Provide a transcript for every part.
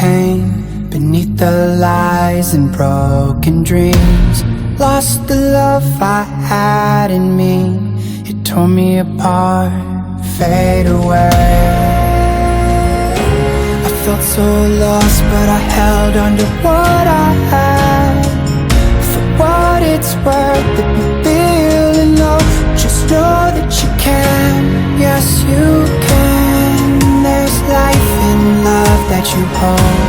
pain beneath the lies and broken dreams. Lost the love I had in me. It tore me apart, fade away. I felt so lost, but I held on to what I had. For what it's worth, it will feel and know. Just know that you can, yes you can. There's life in love that you hold.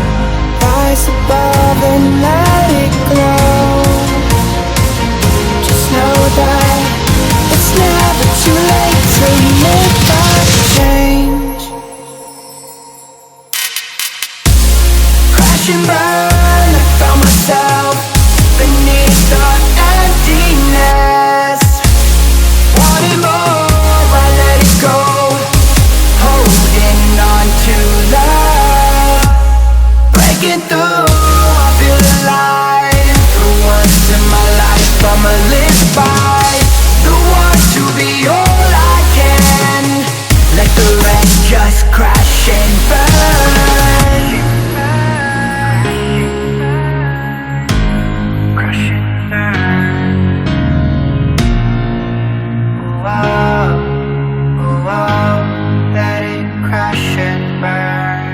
Rise above and let it glow. Just know that it's never too late to make that change. Crash and burn, I found myself beneath the emptiness. Wanting more, I let it go. Holding on to love. Breaking through, I feel alive. For once in my life, I'ma live by the want to be all I can. Let the rest just crash and burn. Crash and burn. Oh, oh, oh, let it crash and burn.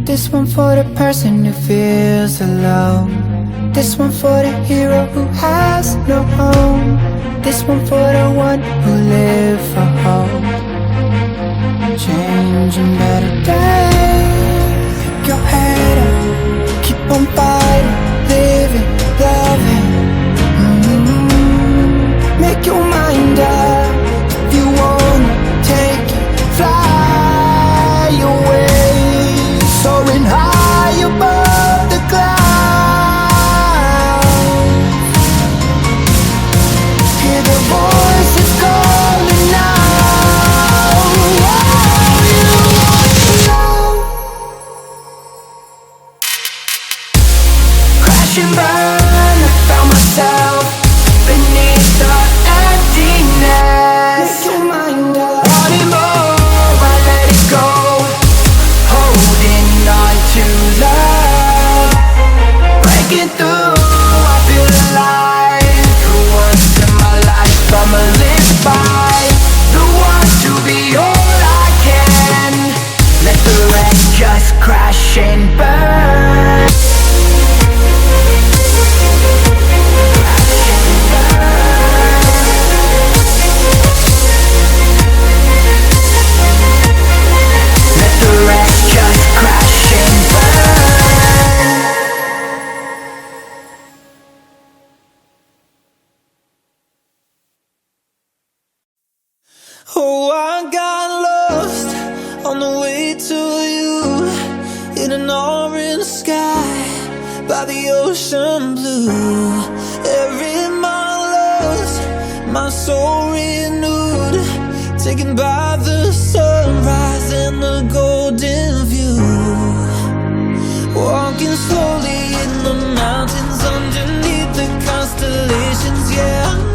This one for the person who feels alone. This one for the hero who has no home. This one for the one who live for hope. Changing better days. Pick your head up, keep on fighting, living, loving. Make your mind up. If you wanna take it, fly away. Soaring high above the clouds. Hear the voices calling now. Oh, you want to know. Crash and burn, I found myself beneath the emptiness. Make your mind up. Wanting more, I let it go. Holding on to love. Breaking through, I feel alive. For once in my life, I'ma live by the want to be all I can. Let the rest just crash and burn. Let the rest just crash and burn. Oh, I got lost on the way to you in an orange sky by the ocean blue. Every mile lost, my soul renewed, taken by the sunrise and the golden view. Walking slowly in the mountains underneath the constellations, yeah.